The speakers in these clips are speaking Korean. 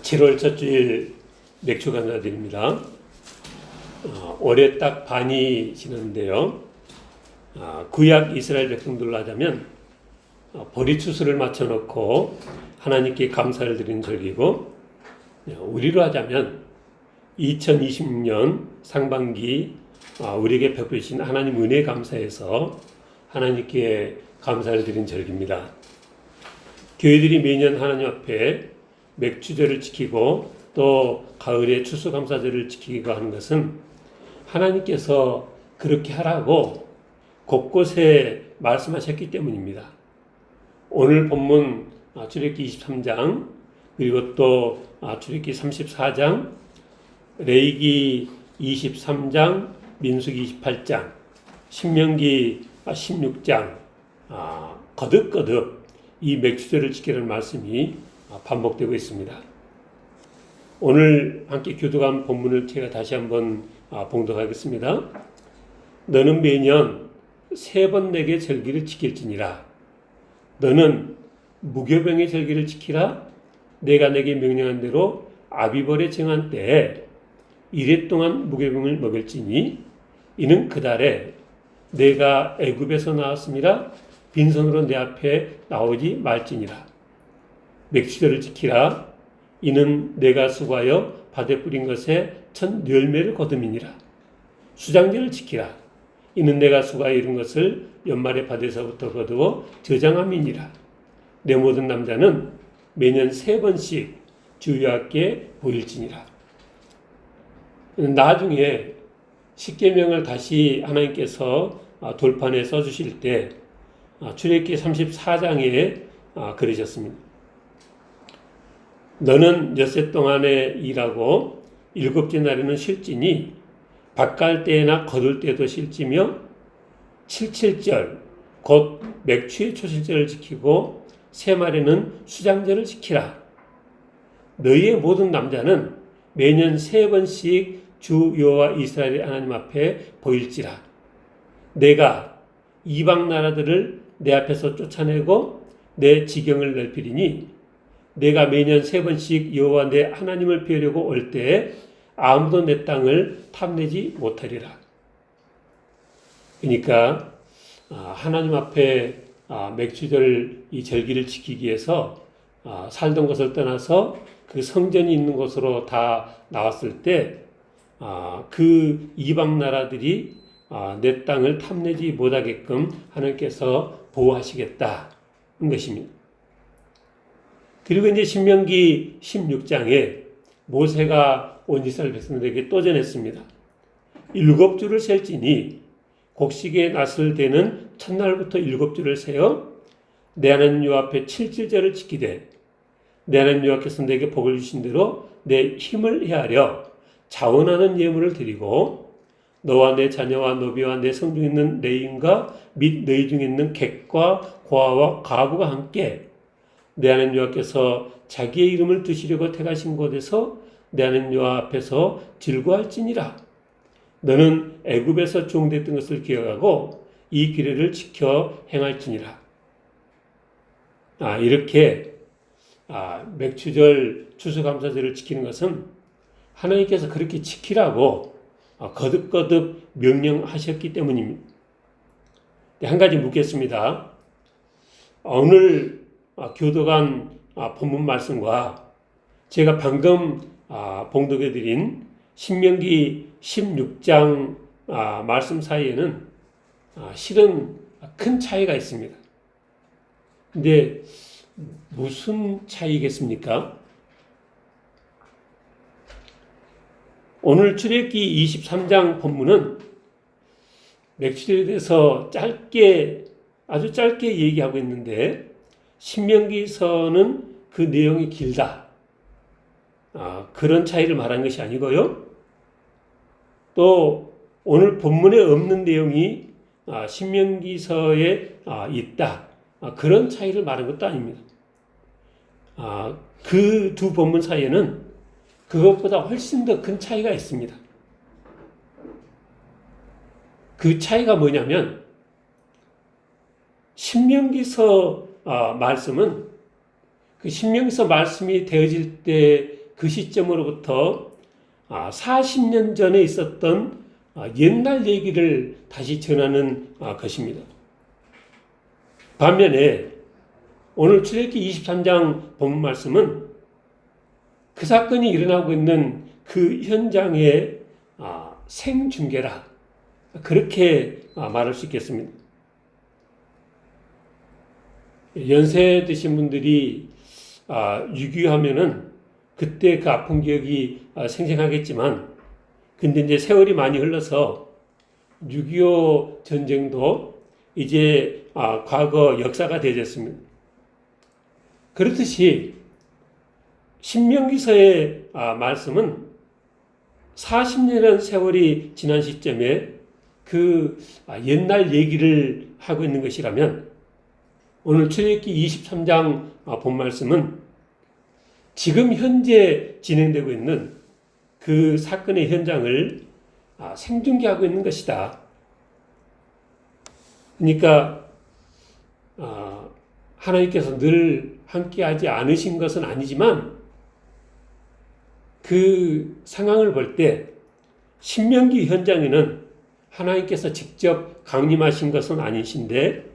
7월 첫 주일 맥주 감사드립니다. 올해 딱 반이 지났는데요. 구약 이스라엘 백성들로 하자면 보리추수를 맞춰놓고 하나님께 감사를 드리는 절기고, 우리로 하자면 2026년 상반기 우리에게 베푸신 하나님 은혜 감사해서 하나님께 감사를 드리는 절기입니다. 교회들이 매년 하나님 앞에 맥주절을 지키고 또 가을에 추수감사절을 지키고 하는 것은 하나님께서 그렇게 하라고 곳곳에 말씀하셨기 때문입니다. 오늘 본문 출애굽기 23장, 그리고 또 출애굽기 34장, 레위기 23장, 민수기 28장, 신명기 16장, 거듭거듭 이 맥주절을 지키라는 말씀이 반복되고 있습니다. 오늘 함께 교독한 본문을 제가 다시 한번 봉독하겠습니다. 너는 매년 3번 내게 절기를 지킬지니라. 너는 무교병의 절기를 지키라. 내가 내게 명령한 대로 아비벌에 정한 때에 이래 동안 무교병을 먹을지니 이는 그 달에 내가 애굽에서 나왔음이라 빈손으로 내 앞에 나오지 말지니라. 맥주절을 지키라. 이는 내가 수고하여 밭에 뿌린 것에 첫 열매를 거둠이니라. 수장절을 지키라. 이는 내가 수고하여 이룬 것을 연말에 밭에서부터 거두어 저장함이니라. 내 모든 남자는 매년 3번씩 주 여호와께 보일지니라. 나중에 십계명을 다시 하나님께서 돌판에 써주실 때 출애굽기 34장에 그러셨습니다. 너는 엿새 동안에 일하고 7째 날에는 쉴지니 밭갈 때나 거둘 때도 쉴지며 77절 곧 맥주의 초실절을 지키고 새말에는 수장절을 지키라. 너희의 모든 남자는 매년 3번씩 주 여호와 이스라엘의 하나님 앞에 보일지라. 내가 이방 나라들을 내 앞에서 쫓아내고 내 지경을 넓히리니 내가 매년 3번씩 여호와 내 하나님을 뵈려고 올 때에 아무도 내 땅을 탐내지 못하리라. 그러니까 하나님 앞에 맥주절 이 절기를 지키기 위해서 살던 것을 떠나서 그 성전이 있는 곳으로 다 나왔을 때 그 이방 나라들이 내 땅을 탐내지 못하게끔 하나님께서 보호하시겠다는 것입니다. 그리고 이제 신명기 16장에 모세가 온 이스라엘 백성들에게 또 전했습니다. 7주를 셀지니 곡식의 낫을 대는 첫날부터 7주를 세어 내 하나님 여호와 앞에 7질절을 지키되 내 하나님 여호와께서 내게 복을 주신 대로 내 힘을 헤아려 자원하는 예물을 드리고 너와 내 자녀와 노비와 내 성중 있는 레인과 및 너희 중에 있는 객과 고아와 가부가 함께 내 하나님 여호와께서 자기의 이름을 두시려고 택하신 곳에서 내 하나님 여호와 앞에서 즐거워할지니라. 너는 애굽에서 종됐던 것을 기억하고 이 규례를 지켜 행할지니라. 이렇게 맥주절 추수감사절을 지키는 것은 하나님께서 그렇게 지키라고 거듭거듭 명령하셨기 때문입니다. 한 가지 묻겠습니다. 오늘 교독한 본문 말씀과 제가 방금 봉독해드린 신명기 16장 말씀 사이에는 실은 큰 차이가 있습니다. 근데 무슨 차이겠습니까? 오늘 출애굽기 23장 본문은 맥주절에 대해서 아주 짧게 얘기하고 있는데 신명기서는 그 내용이 길다. 그런 차이를 말한 것이 아니고요. 또 오늘 본문에 없는 내용이 신명기서에 있다. 그런 차이를 말한 것도 아닙니다. 그 두 본문 사이에는 그것보다 훨씬 더 큰 차이가 있습니다. 그 차이가 뭐냐면 신명기서 말씀은 그 신명기서 말씀이 되어질 때 그 시점으로부터 40년 전에 있었던 옛날 얘기를 다시 전하는 것입니다. 반면에 오늘 출애굽기 23장 본문 말씀은 그 사건이 일어나고 있는 그 현장의 생중계라, 그렇게 말할 수 있겠습니다. 연세 드신 분들이 6.25 하면은 그때 그 아픈 기억이 생생하겠지만, 근데 이제 세월이 많이 흘러서 6.25 전쟁도 이제 과거 역사가 되어졌습니다. 그렇듯이 신명기서의 말씀은 40년이라는 세월이 지난 시점에 그 옛날 얘기를 하고 있는 것이라면, 오늘 출애굽기 23장 본 말씀은 지금 현재 진행되고 있는 그 사건의 현장을 생중계하고 있는 것이다. 그러니까 하나님께서 늘 함께하지 않으신 것은 아니지만, 그 상황을 볼 때 신명기 현장에는 하나님께서 직접 강림하신 것은 아니신데,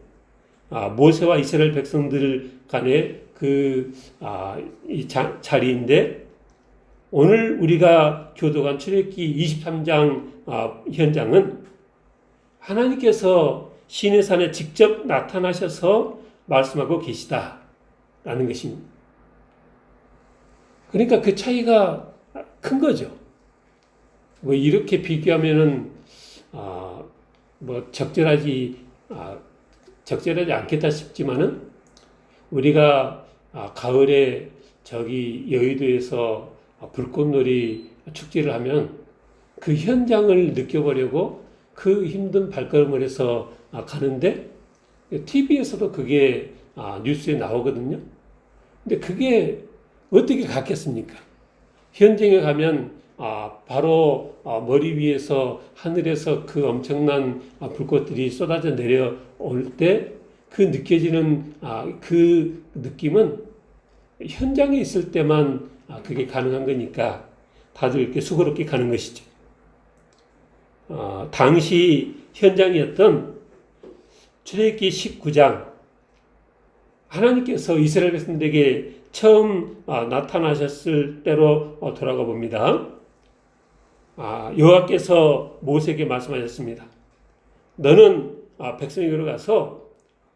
모세와 이스라엘 백성들 간의 이 자리인데, 오늘 우리가 교도관 출애굽기 23장 현장은 하나님께서 시내산에 직접 나타나셔서 말씀하고 계시다라는 것입니다. 그러니까 그 차이가 큰 거죠. 뭐 이렇게 비교하면은 뭐 적절하지 않겠다 싶지만은, 우리가 가을에 저기 여의도에서 불꽃놀이 축제를 하면 그 현장을 느껴보려고 그 힘든 발걸음을 해서 가는데, TV에서도 그게 뉴스에 나오거든요. 근데 그게 어떻게 같겠습니까? 현장에 가면 바로 머리 위에서, 하늘에서 그 엄청난 불꽃들이 쏟아져 내려올 때 그 느껴지는 그 느낌은 현장에 있을 때만 그게 가능한 거니까 다들 이렇게 수고롭게 가는 것이죠. 당시 현장이었던 출애굽기 19장, 하나님께서 이스라엘 백성들에게 처음 나타나셨을 때로 돌아가 봅니다. 여호와께서 모세에게 말씀하셨습니다. 너는 백성에게로 가서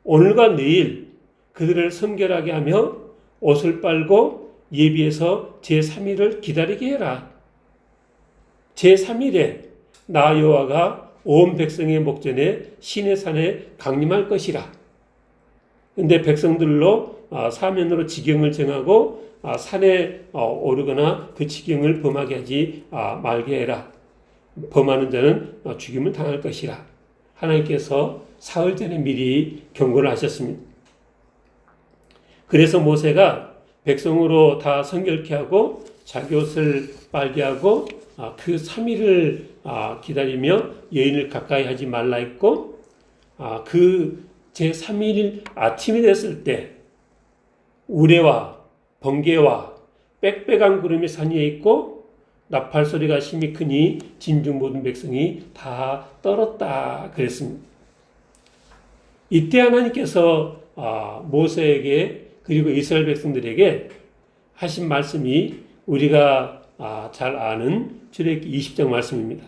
오늘과 내일 그들을 성결하게 하며 옷을 빨고 예비해서 제3일을 기다리게 해라. 제3일에 나 여호와가 온 백성의 목전에 시내산에 강림할 것이라. 근데 백성들로 사면으로 지경을 정하고 산에 오르거나 그 지경을 범하게 하지 말게 해라. 범하는 자는 죽임을 당할 것이라. 하나님께서 사흘 전에 미리 경고를 하셨습니다. 그래서 모세가 백성으로 다 성결케 하고 자기 옷을 빨게 하고 그 3일을 기다리며 여인을 가까이 하지 말라 했고, 그 제3일 아침이 됐을 때 우레와 번개와 빽빽한 구름이 산 위에 있고 나팔 소리가 심히 크니 진중 모든 백성이 다 떨었다 그랬습니다. 이때 하나님께서 모세에게 그리고 이스라엘 백성들에게 하신 말씀이 우리가 잘 아는 출애굽기 20장 말씀입니다.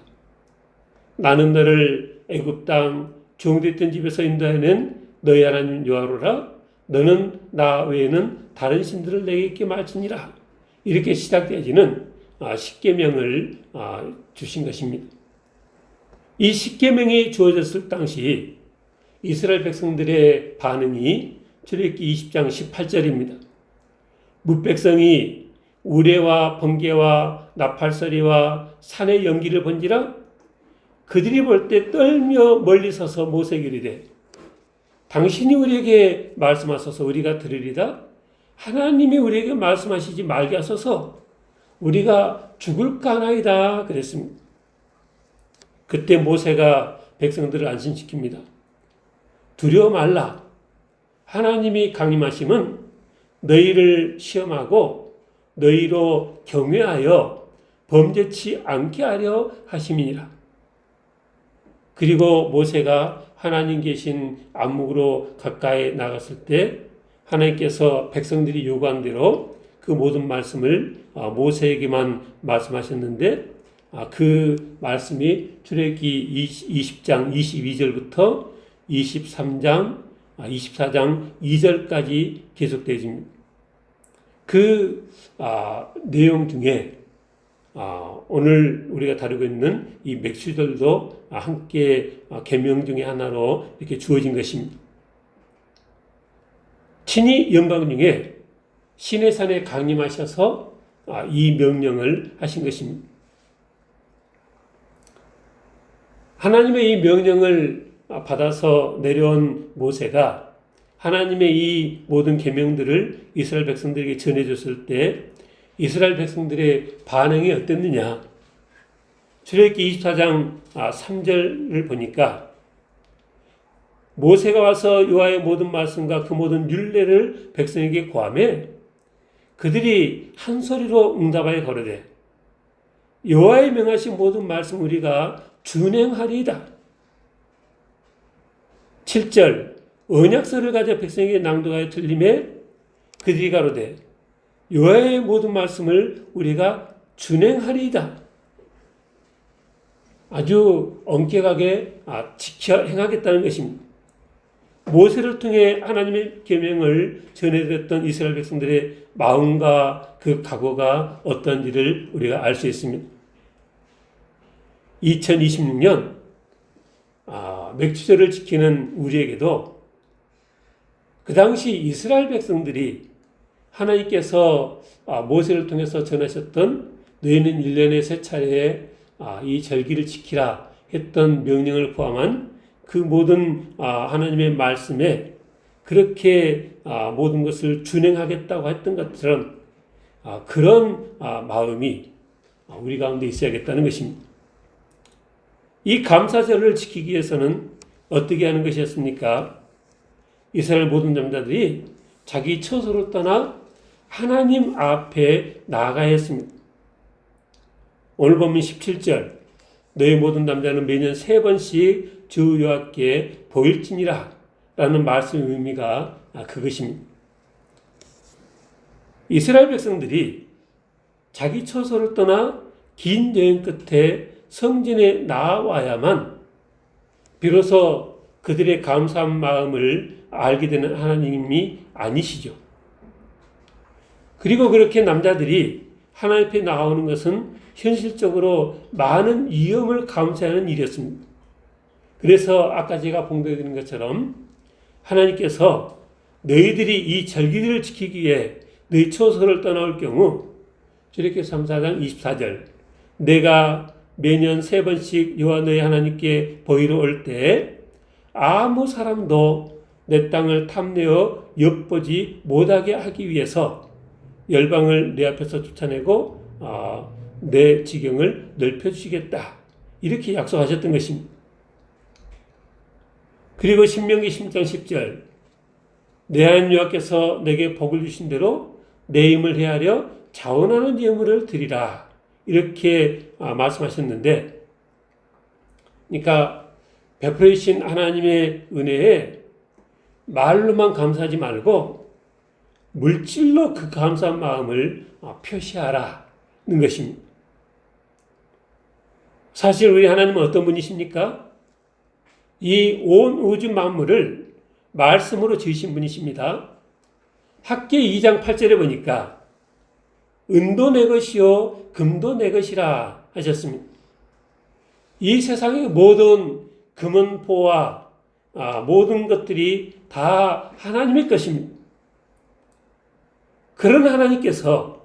나는 너를 애굽 땅 종됐던 집에서 인도해낸 너희 하나님 여호와로라. 너는 나 외에는 다른 신들을 내게 있게 말지니라. 이렇게 시작되어지는 십계명을 주신 것입니다. 이 십계명이 주어졌을 당시 이스라엘 백성들의 반응이 출애굽기 20장 18절입니다. 뭇백성이 우레와 번개와 나팔소리와 산의 연기를 본지라 그들이 볼 때 떨며 멀리 서서 모세에게 이르되 당신이 우리에게 말씀하소서 우리가 들으리다. 하나님이 우리에게 말씀하시지 말게 하소서 우리가 죽을까 하나이다 그랬습니다. 그때 모세가 백성들을 안심시킵니다. 두려워 말라. 하나님이 강림하심은 너희를 시험하고 너희로 경외하여 범죄치 않게 하려 하심이니라. 그리고 모세가 하나님 계신 안목으로 가까이 나갔을 때 하나님께서 백성들이 요구한 대로 그 모든 말씀을 모세에게만 말씀하셨는데 그 말씀이 출애굽기 20장 22절부터 23장 24장 2절까지 계속되어집니다. 그 내용 중에 오늘 우리가 다루고 있는 이 맥수들도 함께 계명 중에 하나로 이렇게 주어진 것입니다. 친히 영광 중에 시내산에 강림하셔서 이 명령을 하신 것입니다. 하나님의 이 명령을 받아서 내려온 모세가 하나님의 이 모든 계명들을 이스라엘 백성들에게 전해줬을 때 이스라엘 백성들의 반응이 어땠느냐? 출애굽기 24장 3절을 보니까 모세가 와서 여호와의 모든 말씀과 그 모든 율례를 백성에게 고하매 그들이 한 소리로 응답하여 거르되 여호와의 명하신 모든 말씀 우리가 준행하리이다. 7절 언약서를 가져 백성에게 낭독하여 들림에 그들이 가로되 여호와의 모든 말씀을 우리가 준행하리이다. 아주 엄격하게 지켜 행하겠다는 것입니다. 모세를 통해 하나님의 계명을 전해드렸던 이스라엘 백성들의 마음과 그 각오가 어떤지를 우리가 알 수 있습니다. 2026년 맥주절을 지키는 우리에게도 그 당시 이스라엘 백성들이 하나님께서 모세를 통해서 전하셨던 너희는 1년에 3차례 이 절기를 지키라 했던 명령을 포함한 그 모든 하나님의 말씀에 그렇게 모든 것을 준행하겠다고 했던 것처럼 그런 마음이 우리 가운데 있어야겠다는 것입니다. 이 감사절을 지키기 위해서는 어떻게 하는 것이었습니까? 이스라엘 모든 남자들이 자기 처소를 떠나 하나님 앞에 나아가야 했습니다. 오늘 본문 17절 너희 모든 남자는 매년 3번씩 주 여호와께 보일지니라 라는 말씀의 의미가 그것입니다. 이스라엘 백성들이 자기 처소를 떠나 긴 여행 끝에 성전에 나와야만 비로소 그들의 감사한 마음을 알게 되는 하나님이 아니시죠. 그리고 그렇게 남자들이 하나님 앞에 나오는 것은 현실적으로 많은 위험을 감수하는 일이었습니다. 그래서 아까 제가 봉독해드린 것처럼 하나님께서 너희들이 이 절기들을 지키기 위해 너희 처소를 떠나올 경우 출애굽기 3장 24절 내가 매년 3번씩 여호와 너희 하나님께 보이러 올 때 아무 사람도 내 땅을 탐내어 엿보지 못하게 하기 위해서 열방을 내 앞에서 쫓아내고 내 지경을 넓혀주시겠다. 이렇게 약속하셨던 것입니다. 그리고 신명기 10장 10절 내 하나님 여호와께서 내게 복을 주신 대로 내 힘을 헤아려 자원하는 예물을 드리라. 이렇게 말씀하셨는데 그러니까 베풀어주신 하나님의 은혜에 말로만 감사하지 말고 물질로 그 감사한 마음을 표시하라는 것입니다. 사실 우리 하나님은 어떤 분이십니까? 이 온 우주 만물을 말씀으로 지으신 분이십니다. 학기 2장 8절에 보니까 은도 내 것이요 금도 내 것이라 하셨습니다. 이 세상의 모든 금은보와 모든 것들이 다 하나님의 것입니다. 그런 하나님께서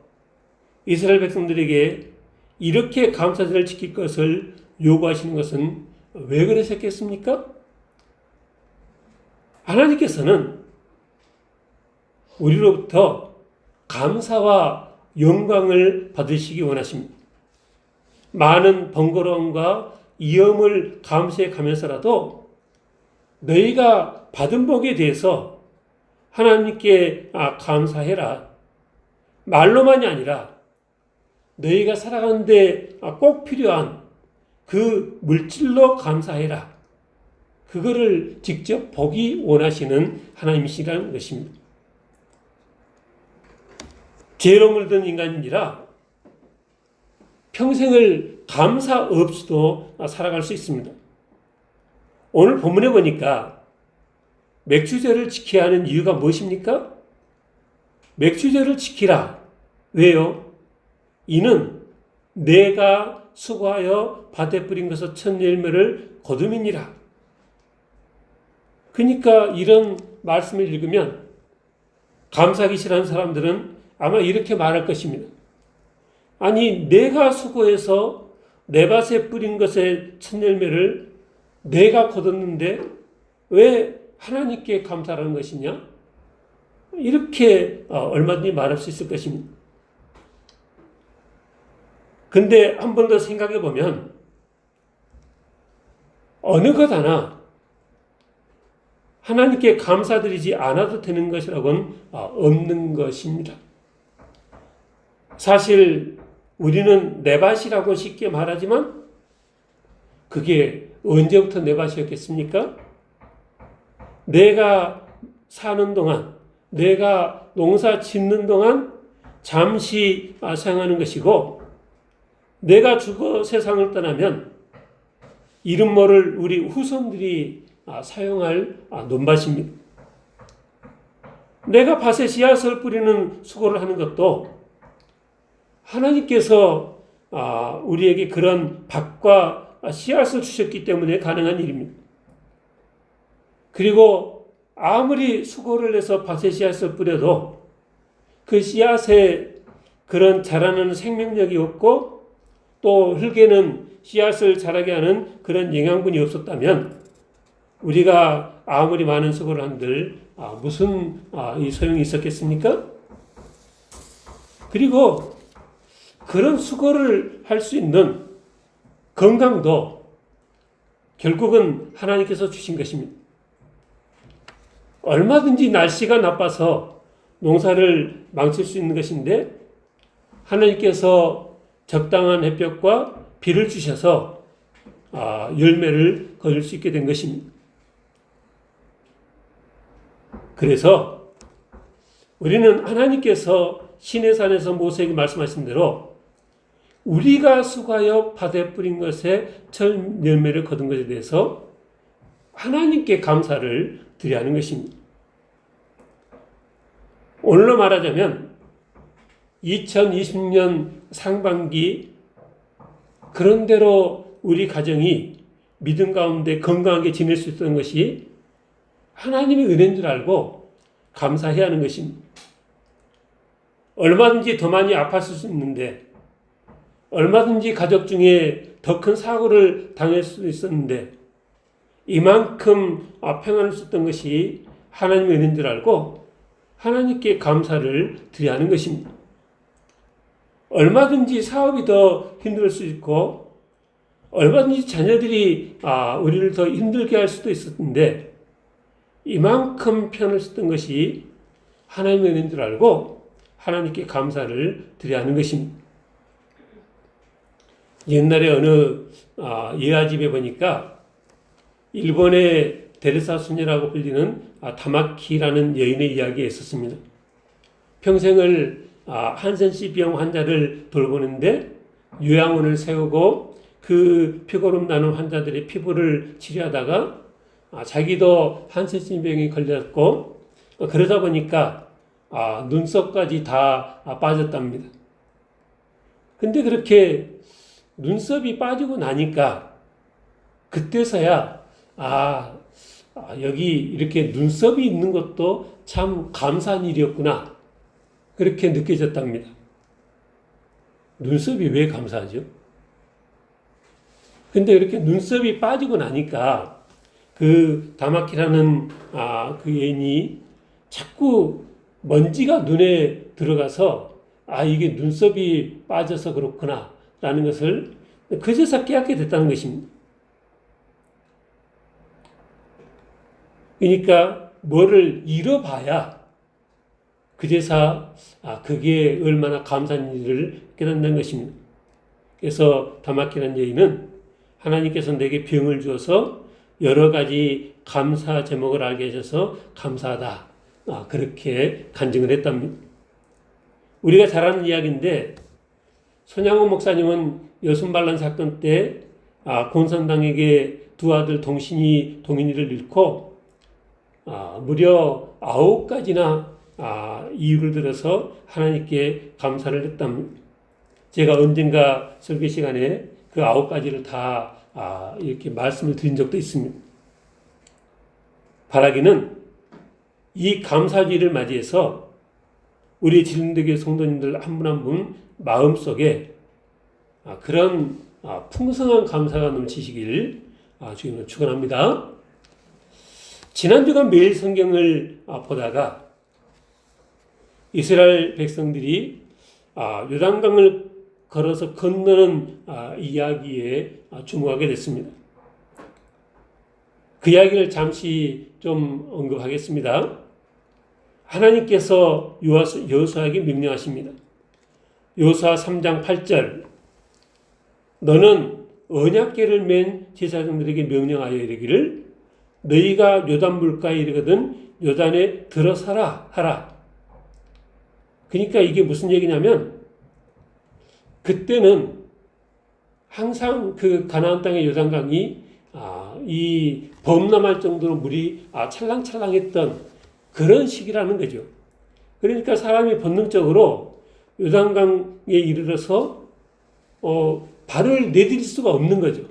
이스라엘 백성들에게 이렇게 감사절을 지킬 것을 요구하시는 것은 왜 그러셨겠습니까? 하나님께서는 우리로부터 감사와 영광을 받으시기 원하십니다. 많은 번거로움과 위험을 감수해 가면서라도 너희가 받은 복에 대해서 하나님께 감사해라. 말로만이 아니라 너희가 살아가는데 꼭 필요한 그 물질로 감사해라. 그거를 직접 보기 원하시는 하나님이시라는 것입니다. 죄로 물든 인간이라 평생을 감사 없이도 살아갈 수 있습니다. 오늘 본문에 보니까 맥주제를 지켜야 하는 이유가 무엇입니까? 맥주제를 지키라. 왜요? 이는 내가 수고하여 밭에 뿌린 것을 첫 열매를 거둠이니라. 그러니까 이런 말씀을 읽으면 감사하기 싫어하는 사람들은 아마 이렇게 말할 것입니다. 아니, 내가 수고해서 내 밭에 뿌린 것의 첫 열매를 내가 거뒀는데 왜 하나님께 감사하는 것이냐? 이렇게 얼마든지 말할 수 있을 것입니다. 근데 한 번 더 생각해 보면 어느 것 하나 하나님께 감사드리지 않아도 되는 것이라고는 없는 것입니다. 사실 우리는 내 밭이라고 쉽게 말하지만 그게 언제부터 내 밭이었겠습니까? 내가 사는 동안, 내가 농사 짓는 동안 잠시 사용하는 것이고, 내가 죽어 세상을 떠나면 이름 모를 우리 후손들이 사용할 논밭입니다. 내가 밭에 씨앗을 뿌리는 수고를 하는 것도 하나님께서 우리에게 그런 밭과 씨앗을 주셨기 때문에 가능한 일입니다. 그리고 아무리 수고를 해서 밭에 씨앗을 뿌려도 그 씨앗에 그런 자라는 생명력이 없고 또 흙에는 씨앗을 자라게 하는 그런 영양분이 없었다면 우리가 아무리 많은 수고를 한들 무슨 이 소용이 있었겠습니까? 그리고 그런 수고를 할 수 있는 건강도 결국은 하나님께서 주신 것입니다. 얼마든지 날씨가 나빠서 농사를 망칠 수 있는 것인데 하나님께서 적당한 햇볕과 비를 주셔서 열매를 거둘 수 있게 된 것입니다. 그래서 우리는 하나님께서 시내산에서 모세에게 말씀하신 대로 우리가 수고하여 밭에 뿌린 것에 첫 열매를 거둔 것에 대해서 하나님께 감사를 드려야 하는 것입니다. 오늘로 말하자면 2020년 상반기 그런대로 우리 가정이 믿음 가운데 건강하게 지낼 수 있었던 것이 하나님의 은혜인 줄 알고 감사해야 하는 것입니다. 얼마든지 더 많이 아팠을 수 있는데 얼마든지 가족 중에 더 큰 사고를 당할 수도 있었는데 이만큼 평안을 썼던 것이 하나님의 은혜인 줄 알고 하나님께 감사를 드려야 하는 것입니다. 얼마든지 사업이 더 힘들 수 있고 얼마든지 자녀들이 우리를 더 힘들게 할 수도 있었는데 이만큼 편을 썼던 것이 하나님의 은혜인 줄 알고 하나님께 감사를 드려야 하는 것입니다. 옛날에 어느 예화집에 보니까 일본의 데레사 수녀라고 불리는 다마키라는 여인의 이야기가 있었습니다. 평생을 한센시병 환자를 돌보는데 요양원을 세우고 그 피고름 나는 환자들의 피부를 치료하다가 자기도 한센시병이 걸렸고 그러다 보니까 눈썹까지 다 빠졌답니다. 근데 그렇게 눈썹이 빠지고 나니까 그때서야 여기 이렇게 눈썹이 있는 것도 참 감사한 일이었구나 그렇게 느껴졌답니다. 눈썹이 왜 감사하죠? 근데 이렇게 눈썹이 빠지고 나니까 그 다마키라는 그 여인이 자꾸 먼지가 눈에 들어가서 이게 눈썹이 빠져서 그렇구나 라는 것을 그제서 깨닫게 됐다는 것입니다. 그러니까 뭐를 잃어봐야 그제서 그게 얼마나 감사한 일을 깨닫는 것입니다. 그래서 다마키라는 여인은 하나님께서 내게 병을 주어서 여러 가지 감사 제목을 알게 하셔서 감사하다. 그렇게 간증을 했답니다. 우리가 잘 아는 이야기인데 손양호 목사님은 여순반란 사건 때 공산당에게 두 아들 동인이를 잃고 무려 9가지나 이유를 들어서 하나님께 감사를 했답니다. 제가 언젠가 설교 시간에 그 9가지를 다 이렇게 말씀을 드린 적도 있습니다. 바라기는 이 감사주의를 맞이해서 우리 진리교회 성도님들 한 분 한 분 마음속에 그런 풍성한 감사가 넘치시길 주님으로 축원합니다. 지난주가 매일 성경을 보다가 이스라엘 백성들이 요단강을 걸어서 건너는 이야기에 주목하게 됐습니다. 그 이야기를 잠시 좀 언급하겠습니다. 하나님께서 여호수아에게 명령하십니다. 여호수아 3장 8절 너는 언약궤를 맨 제사장들에게 명령하여 이르기를 너희가 요단 물가에 이르거든 요단에 들어서라 하라. 그러니까 이게 무슨 얘기냐면 그때는 항상 그 가나안 땅의 요단강이 이 범람할 정도로 물이 찰랑찰랑했던 그런 시기라는 거죠. 그러니까 사람이 본능적으로 요단강에 이르러서 발을 내디딜 수가 없는 거죠.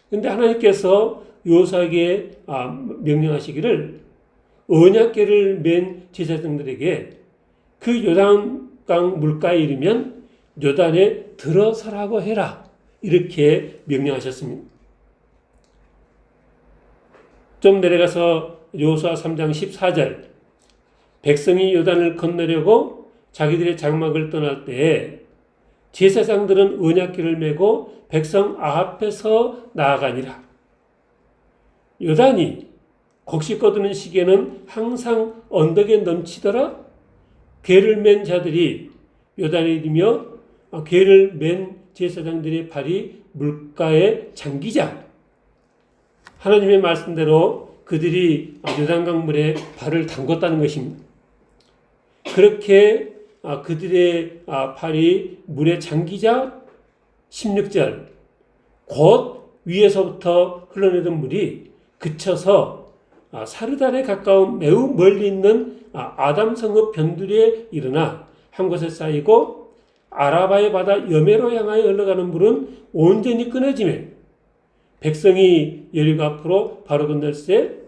그런데 하나님께서 여호수아에게 명령하시기를 언약궤를 맨 제사장들에게 그 요단강 물가에 이르면 요단에 들어서라고 해라. 이렇게 명령하셨습니다. 좀 내려가서 여호수아 3장 14절 백성이 요단을 건너려고 자기들의 장막을 떠날 때에 제사장들은 언약궤를 메고 백성 앞에서 나아가니라. 요단이 곡식 거두는 시기에는 항상 언덕에 넘치더라. 궤를 맨 자들이 요단에 이르며 궤를 맨 제사장들의 발이 물가에 잠기자 하나님의 말씀대로 그들이 요단강 물에 발을 담궜다는 것입니다. 그렇게 그들의 발이 물에 잠기자 16절 곧 위에서부터 흘러내던 물이 그쳐서 사르단에 가까운 매우 멀리 있는 아담 성읍 변두리에 일어나 한 곳에 쌓이고 아라바의 바다 여메로 향하여 흘러가는 물은 온전히 끊어지며 백성이 여리고 앞으로 바로 건널세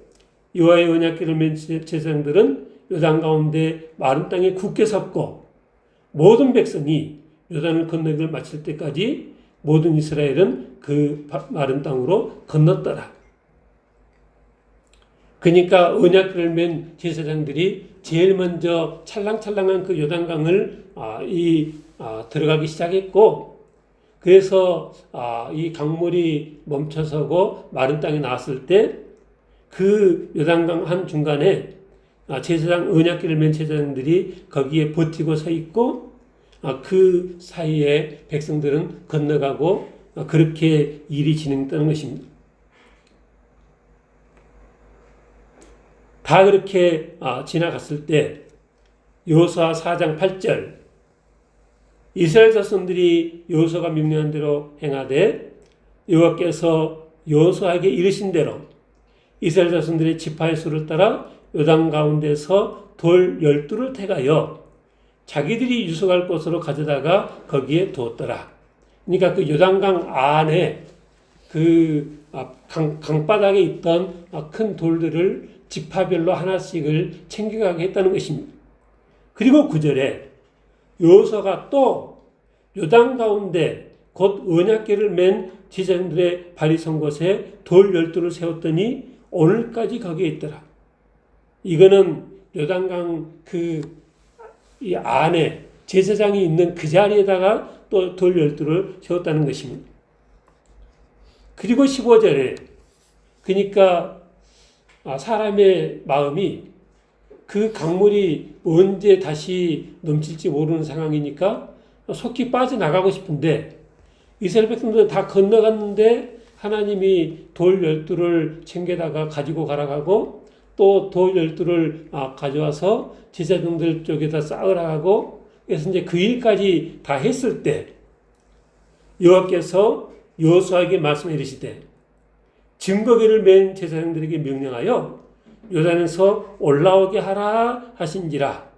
여호와의 언약궤를 맨 제사장들은 요단 가운데 마른 땅에 굳게 섰고 모든 백성이 요단을 건너기를 마칠 때까지 모든 이스라엘은 그 마른 땅으로 건넜더라. 그러니까 언약궤를 맨 제사장들이 제일 먼저 찰랑찰랑한 그 요단강을 들어가기 시작했고 그래서 이 강물이 멈춰서고 마른 땅에 나왔을 때 그 요단강 한 중간에 제사장 언약궤를 맨 제사장들이 거기에 버티고 서 있고 그 사이에 백성들은 건너가고 그렇게 일이 진행되는 것입니다. 다 그렇게 지나갔을 때 여호수아 4장 8절 이스라엘 자손들이 여호수아가 명령한 대로 행하되 여호와께서 여호수아에게 이르신 대로 이스라엘 자손들의 지파의 수를 따라 요단 가운데서 돌 12를 태가여 자기들이 유숙할 곳으로 가져다가 거기에 두었더라. 그러니까 그 요단강 안에 그 강바닥에 있던 큰 돌들을 지파별로 하나씩을 챙겨가게 했다는 것입니다. 그리고 9절에 여호수아가 또 요단 가운데 곧 언약궤를 맨 제사장들의 발이 선 곳에 돌 12를 세웠더니 오늘까지 거기에 있더라. 이거는 요단강 이 안에 제사장이 있는 그 자리에다가 또 돌 12를 세웠다는 것입니다. 그리고 15절에 그러니까 사람의 마음이 그 강물이 언제 다시 넘칠지 모르는 상황이니까 속히 빠져나가고 싶은데 이스라엘 백성들은 다 건너갔는데 하나님이 돌 12를 챙겨다가 가지고 가라고 또 돌 12를 가져와서 제사장들 쪽에다 쌓으라고 그래서 이제 그 일까지 다 했을 때 여호와께서 여호수아에게 말씀해 이르시되 증거기를 맨 제사장들에게 명령하여 요단에서 올라오게 하라 하신지라.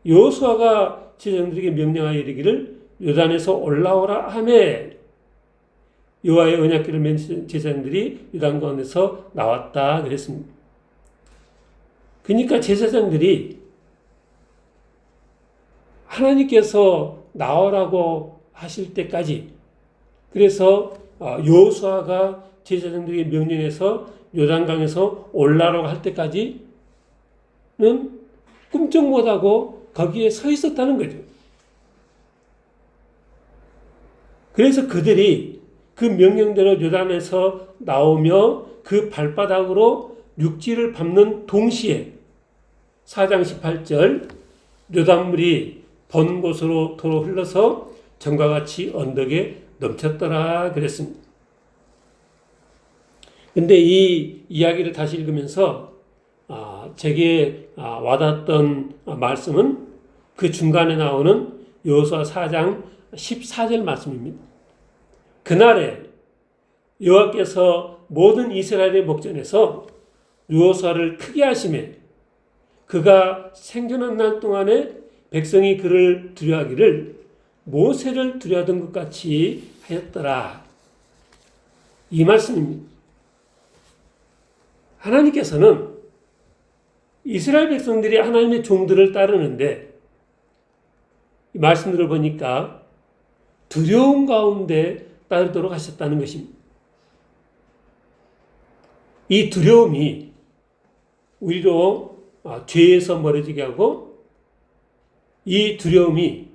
여호수아가 제사장들에게 명령하여 이르기를 요단에서 올라오라 하매 여호와의 언약궤를 맨 제사장들이 요단 가운데서 나왔다 그랬습니다. 그러니까 제사장들이 하나님께서 나오라고 하실 때까지 그래서 여호수아가 제사장들에게 명령해서 요단강에서 올라라고 할 때까지는 꿈쩍 못하고 거기에 서 있었다는 거죠. 그래서 그들이 그 명령대로 요단에서 나오며 그 발바닥으로 육지를 밟는 동시에 4장 18절 요단물이 번 곳으로 도로 흘러서 전과 같이 언덕에 넘쳤더라 그랬습니다. 근데 이 이야기를 다시 읽으면서 제게 와닿았던 말씀은 그 중간에 나오는 여호수아 4장 14절 말씀입니다. 그날에 여호와께서 모든 이스라엘의 목전에서 여호수아를 크게 하시매 그가 생존한 날 동안에 백성이 그를 두려워하기를 모세를 두려워하던 것 같이 하였더라. 이 말씀입니다. 하나님께서는 이스라엘 백성들이 하나님의 종들을 따르는데 이 말씀들을 보니까 두려움 가운데 따르도록 하셨다는 것입니다. 이 두려움이 우리로 죄에서 멀어지게 하고 이 두려움이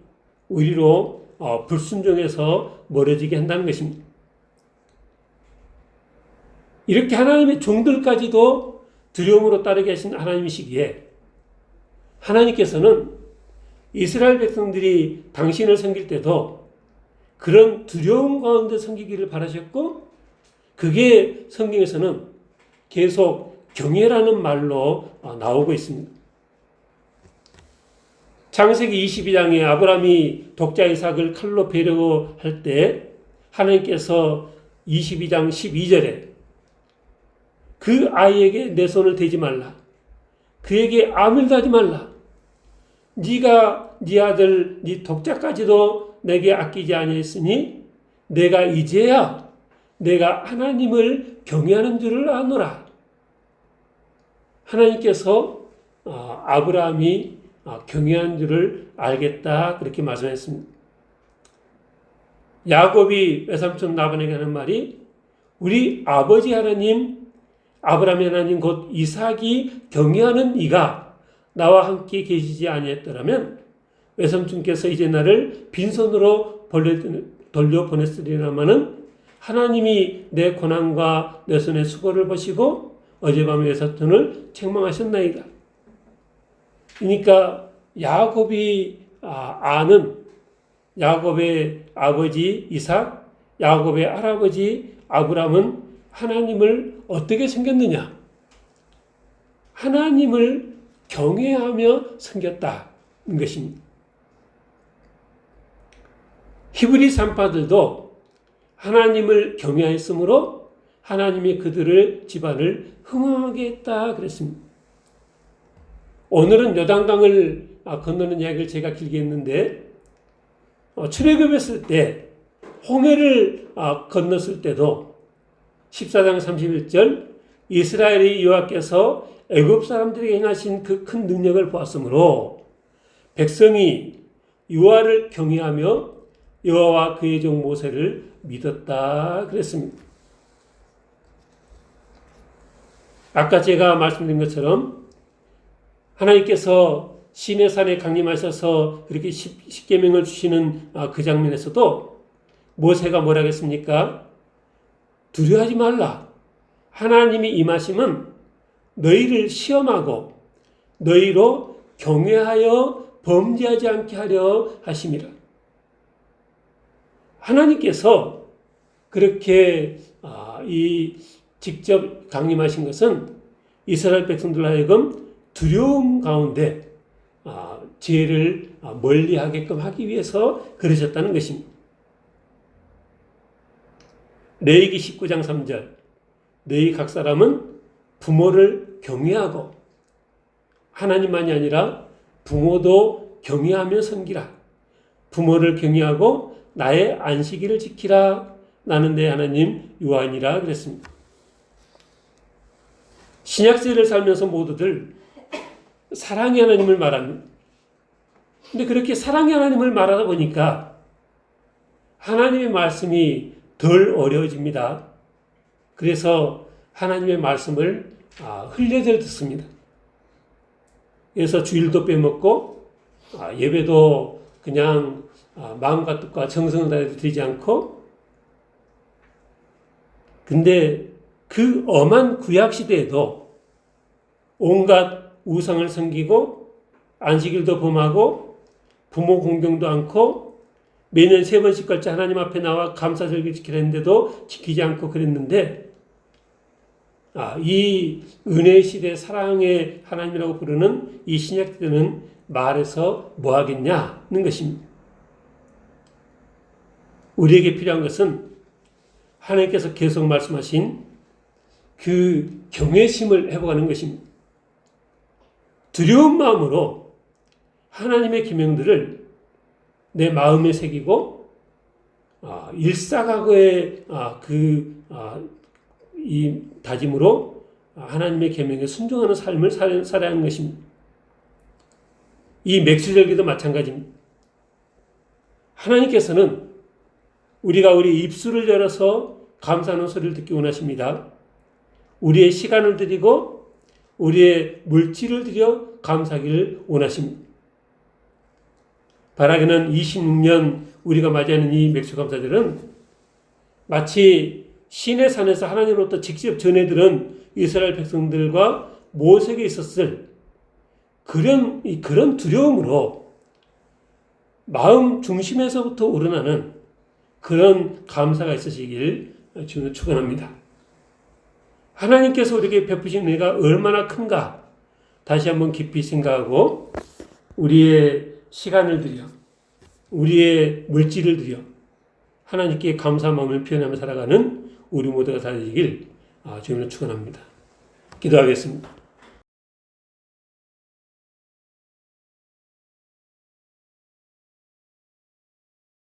우리로 불순종에서 멀어지게 한다는 것입니다. 이렇게 하나님의 종들까지도 두려움으로 따르게 하신 하나님이시기에 하나님께서는 이스라엘 백성들이 당신을 섬길 때도 그런 두려움 가운데 섬기기를 바라셨고 그게 성경에서는 계속 경외라는 말로 나오고 있습니다. 창세기 22장에 아브라함이 독자 이삭을 칼로 베려고 할 때 하나님께서 22장 12절에 그 아이에게 내 손을 대지 말라. 그에게 아무 일도 하지 말라. 네가 네 아들 네 독자까지도 내게 아끼지 아니했으니 내가 이제야 내가 하나님을 경외하는 줄을 아노라. 하나님께서 아브라함이 경외한 줄을 알겠다 그렇게 말씀했습니다. 야곱이 외삼촌 라반에게 하는 말이 우리 아버지 하나님 아브라함의 하나님 곧 이삭이 경외하는 이가 나와 함께 계시지 아니했더라면 외삼촌께서 이제 나를 빈손으로 돌려보냈으리라마는 하나님이 내 고난과 내 손의 수고를 보시고 어젯밤에 외삼촌을 책망하셨나이다. 그러니까 야곱이 아는 야곱의 아버지 이삭, 야곱의 할아버지 아브라함은 하나님을 어떻게 섬겼느냐? 하나님을 경외하며 섬겼다는 것입니다. 히브리 산파들도 하나님을 경외하였으므로 하나님이 그들의 집안을 흥왕하게 했다 그랬습니다. 오늘은 요단강을 건너는 이야기를 제가 길게 했는데 출애굽했을 때 홍해를 건넜을 때도 14장 31절 이스라엘의 여호와께서 애굽 사람들에게 행하신 그 큰 능력을 보았으므로 백성이 여호와를 경외하며 여호와와 그의 종 모세를 믿었다 그랬습니다. 아까 제가 말씀드린 것처럼 하나님께서 시내산에 강림하셔서 그렇게 십계명을 주시는 그 장면에서도 모세가 뭐라 했습니까? 두려워하지 말라. 하나님이 임하심은 너희를 시험하고 너희로 경외하여 범죄하지 않게 하려 하심이라. 하나님께서 그렇게 직접 강림하신 것은 이스라엘 백성들 하여금 두려움 가운데 죄를 멀리하게끔 하기 위해서 그러셨다는 것입니다. 레위기 19장 3절 너희 각 사람은 부모를 경외하고 하나님만이 아니라 부모도 경외하며 섬기라. 부모를 경외하고 나의 안식일을 지키라. 나는 내 하나님 여호와니라 그랬습니다. 신약세를 살면서 모두들 사랑의 하나님을 말합니다. 근데 그렇게 사랑의 하나님을 말하다 보니까 하나님의 말씀이 덜 어려워집니다. 그래서 하나님의 말씀을 흘려들 듣습니다. 그래서 주일도 빼먹고 예배도 그냥 마음과 뜻과 정성을 다해 드리지 않고, 근데 그 엄한 구약 시대에도 온갖 우상을 섬기고 안식일도 범하고 부모 공경도 않고 매년 3번씩 걸쳐 하나님 앞에 나와 감사절기 지키라 했는데도 지키지 않고 그랬는데, 이 은혜 시대 사랑의 하나님이라고 부르는 이 신약 시대는 말해서 뭐 하겠냐는 것입니다. 우리에게 필요한 것은 하나님께서 계속 말씀하신 그 경외심을 회복하는 것입니다. 두려운 마음으로 하나님의 계명들을 내 마음에 새기고 일사각오의 이 다짐으로 하나님의 계명에 순종하는 삶을 살아야 하는 것입니다. 이 맥주절기도 마찬가지입니다. 하나님께서는 우리가 우리 입술을 열어서 감사하는 소리를 듣기 원하십니다. 우리의 시간을 드리고 우리의 물질을 들여 감사하기를 원하십니다. 바라기는 26년 우리가 맞이하는 이 맥주감사절은 마치 시내 산에서 하나님으로부터 직접 전해들은 이스라엘 백성들과 모세에게 있었을 그런 두려움으로 마음 중심에서부터 우러나는 그런 감사가 있으시길 주는 축원합니다. 하나님께서 우리에게 베푸신 은혜가 얼마나 큰가 다시 한번 깊이 생각하고 우리의 시간을 들여 우리의 물질을 들여 하나님께 감사한 마음을 표현하며 살아가는 우리 모두가 다 되길 주님으로 축원합니다. 기도하겠습니다.